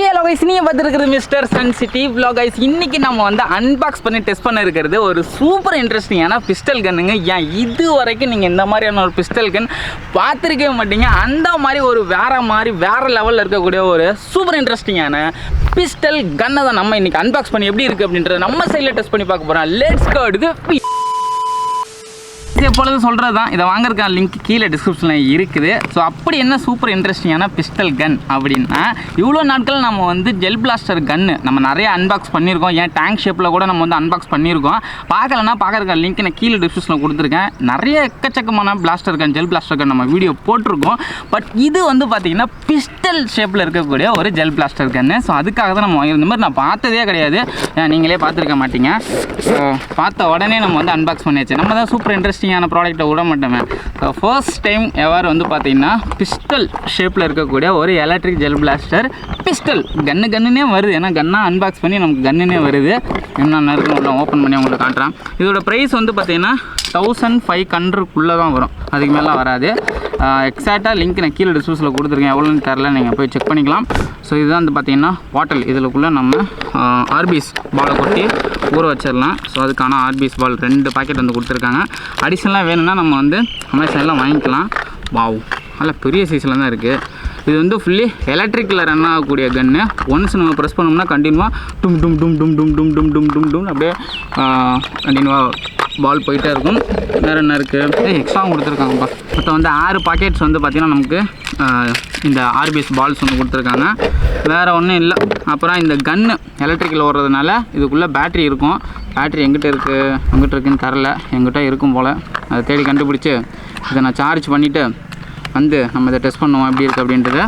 Hello guys, நீங்க பார்த்துருக்கிறது mister sun city vlog guys. இன்னைக்கு நம்ம வந்து அன்பாக்ஸ் பண்ணி டெஸ்ட் பண்ண இருக்கிறது ஒரு சூப்பர் இன்ட்ரெஸ்டிங்கான பிஸ்டல் கன்னுங்க. ஏன் இது வரைக்கும் நீங்கள் இந்த மாதிரியான ஒரு பிஸ்டல் கன் பார்த்துருக்கவே மாட்டீங்க. அந்த மாதிரி ஒரு வேற லெவலில் இருக்கக்கூடிய ஒரு சூப்பர் இன்ட்ரெஸ்டிங்கான பிஸ்டல் கன்னை தான் நம்ம இன்னைக்கு அன்பாக்ஸ் பண்ணி எப்படி இருக்குது அப்படின்றத நம்ம சைடில் டெஸ்ட் பண்ணி பார்க்க போகிறோம். லெட்ஸ் கோ டு தி எப்பொழுது சொல்கிறது தான். இதை வாங்குறதுக்கான லிங்க் கீழே டிஸ்கிரிப்ஷனில் இருக்குது. ஸோ அப்படி என்ன சூப்பர் இன்ட்ரெஸ்டிங்கான பிஸ்டல் கன் அப்படின்னா, இவ்வளோ நாட்கள் நம்ம வந்து ஜெல் பிளாஸ்டர் கன்று நம்ம நிறைய அன்பாக்ஸ் பண்ணியிருக்கோம். ஏன் டேங்க் ஷேப்பில் கூட நம்ம வந்து அன்பாக்ஸ் பண்ணியிருக்கோம். பார்க்கலன்னா பார்க்குறதுக்கான லிங்க் நான் கீழே டிஸ்கிரிப்ஷனில் கொடுத்துருக்கேன். நிறைய எக்கச்சக்கமான பிளாஸ்டர் கன், ஜெல் பிளாஸ்டர் கன் நம்ம வீடியோ போட்டிருக்கோம். பட் இது வந்து பார்த்திங்கன்னா பிஸ்டல் ஷேப்பில் இருக்கக்கூடிய ஒரு ஜெல் பிளாஸ்டர் கன்று. ஸோ அதுக்காக தான் நம்ம வாங்கியிருந்த மாதிரி நான் பார்த்ததே கிடையாது. நீங்களே பார்த்துருக்க மாட்டீங்க. ஸோ பார்த்த உடனே நம்ம வந்து அன்பாக்ஸ் பண்ணியாச்சு. நம்ம தான் சூப்பர் இன்ட்ரெஸ்டிங்கான ப்ராடக்ட்டை விட மாட்டோமே. ஃபர்ஸ்ட் டைம் எவர் வந்து பார்த்தீங்கன்னா பிஸ்டல் ஷேப்பில் இருக்கக்கூடிய ஒரு எலக்ட்ரிக் ஜெல் பிளாஸ்டர் பிஸ்டல் கன்னுனே வருது. ஏன்னா கன்னாக அன்பாக்ஸ் பண்ணி நமக்கு கன்னுனே வருது. என்னென்ன இருக்குன்னு ஓப்பன் பண்ணி உங்களுக்கு காட்டுறேன். இதோட ப்ரைஸ் வந்து பார்த்தீங்கன்னா 1500 தான் வரும். அதுக்கு மேலே வராது. எக்ஸாக்டாக லிங்க் நான் கீழே டிஸ்கிரிப்ஷனில் கொடுத்துருக்கேன். எவ்வளோன்னு தெரில, நீங்கள் போய் செக் பண்ணிக்கலாம். ஸோ இதுதான் வந்து பார்த்தீங்கன்னா பாட்டில். இதுக்குள்ளே நம்ம ஆர்பிஎஸ் பாலை கொட்டி ஊற வச்சிடலாம். ஸோ அதுக்கான ஆர்பிஎஸ் பால் 2 பாக்கெட் வந்து கொடுத்துருக்காங்க. அடிஷனலாக வேணும்னா நம்ம வந்து அமேசானில் வாங்கிக்கலாம். வாவ், நல்ல பெரிய சைஸில் தான் இருக்குது. இது வந்து ஃபுல்லி எலக்ட்ரிக்கில் ரன் ஆகக்கூடிய கன்று. ஒன்ஸ் நம்ம ப்ரெஸ் பண்ணோம்னா கண்டினியூவாக டும் டும் டும் டும் டும் டும் டும் டும் டும் டும் அப்படியே கண்டினியூவாக பால் போயிட்டே இருக்கும். வேறு என்ன இருக்குது, எக்ஸ்ட்ராவும் கொடுத்துருக்காங்கப்பா. மொத்தம் வந்து 6 பாக்கெட்ஸ் வந்து பார்த்திங்கன்னா நமக்கு இந்த ஆர்பிஎஸ் பால்ஸ் வந்து கொடுத்துருக்காங்க. வேறு ஒன்றும் இல்லை. அப்புறம் இந்த கன்று எலக்ட்ரிக்கில் ஓடுறதுனால இதுக்குள்ளே பேட்ரி இருக்கும். பேட்ரி எங்கிட்ட இருக்குன்னு தரல, எங்கிட்ட இருக்கும் போல். அதை தேடி கண்டுபிடிச்சி இதை நான் சார்ஜ் பண்ணிவிட்டு வந்து நம்ம இதை டெஸ்ட் பண்ணுவோம் எப்படி இருக்குது அப்படின்றது.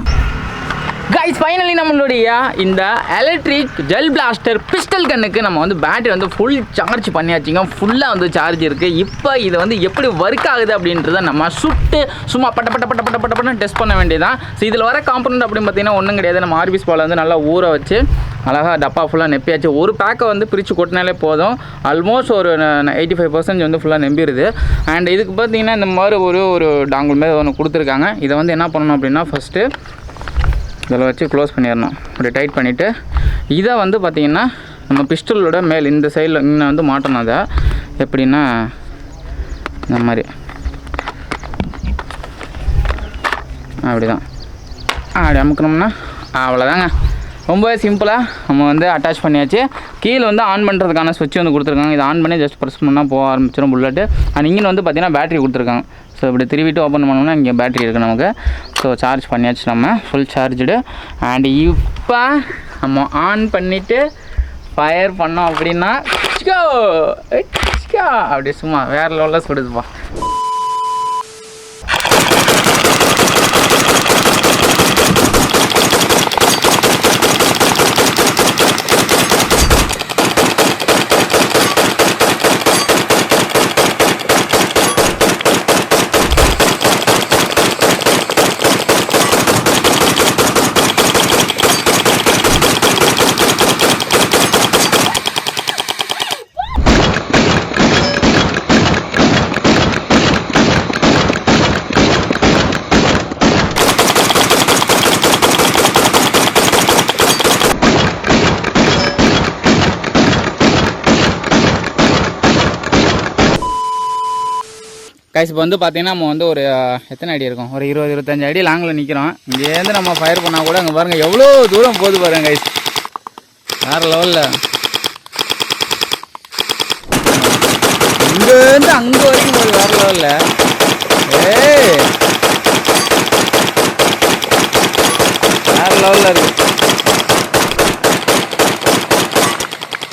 கைஸ், ஃபைனலி நம்மளுடைய இந்த எலக்ட்ரிக் ஜெல் பிளாஸ்டர் பிஸ்டல் கன்னுக்கு நம்ம வந்து பேட்டரி வந்து ஃபுல் சார்ஜ் பண்ணியாச்சுங்க. ஃபுல்லாக வந்து சார்ஜ் இருக்குது. இப்போ இது வந்து எப்படி ஒர்க் ஆகுது அப்படின்றத நம்ம சுட்டு சும்மா பட்ட டெஸ்ட் பண்ண வேண்டியதான். ஸோ இதில் வர காம்பனண்ட் அப்படின்னு பார்த்தீங்கன்னா ஒன்றும் கிடையாது. நம்ம ஆர்பிஎஸ் பாலை வந்து நல்லா ஊற வச்சு அழகாக டப்பா ஃபுல்லாக நெப்பியாச்சு. ஒரு பேக்கை வந்து பிரித்து கொட்டினாலே போதும். ஆல்மோஸ்ட் ஒரு 85% வந்து ஃபுல்லாக நம்பிடுது. அண்ட் இதுக்கு பார்த்தீங்கன்னா இந்த மாதிரி ஒரு டாங்கிள் மாதிரி ஒன்று கொடுத்துருக்காங்க. இதை வந்து என்ன பண்ணணும் அப்படின்னா, ஃபஸ்ட்டு இதில் வச்சு க்ளோஸ் பண்ணிடணும். அப்படி டைட் பண்ணிவிட்டு இதை வந்து பார்த்திங்கன்னா நம்ம பிஸ்டலோட மேல் இந்த சைடில் இன்னும் வந்து மாட்டணும். அதை எப்படின்னா இந்த மாதிரி அப்படி தான் அப்படி அமுக்கணும்னா அவ்வளோதாங்க. ரொம்பவே சிம்பிளாக நம்ம வந்து அட்டாச் பண்ணியாச்சு. கீழே வந்து ஆன் பண்ணுறதுக்கான ஸ்விட்ச் வந்து கொடுத்துருக்காங்க. இதை ஆன் பண்ணி ஜஸ்ட் ப்ரெஸ் பண்ணால் போக ஆரம்பிச்சிடும் புல்லட்டு. அண்ட் இங்கே வந்து பார்த்திங்கன்னா பேட்ரி கொடுத்துருக்காங்க. ஸோ இப்படி திருவிட்டு ஓப்பன் பண்ணோம்னா இங்கே பேட்ரி இருக்குது நமக்கு. ஸோ சார்ஜ் பண்ணியாச்சு, நம்ம ஃபுல் சார்ஜுடு. அண்ட் இப்போ நம்ம ஆன் பண்ணிவிட்டு ஃபயர் பண்ணோம் அப்படின்னா அப்படி சும்மா வேறு லெவலில் சுடுதுப்பா. கைஸ், இப்போ வந்து பார்த்தீங்கன்னா நம்ம வந்து ஒரு எத்தனை அடி இருக்கும், ஒரு 20-25 அடி லாங்கில் நிற்கிறோம். இங்கேருந்து நம்ம ஃபயர் பண்ணால் கூட அங்கே பாருங்கள் எவ்வளோ தூரம் போகுது பாருங்க கைஸ். வேறு லெவலில் இங்கேருந்து அங்கே வரைக்கும் போகுது. வேறு லெவலில் வேறு லெவலில் இருக்குது.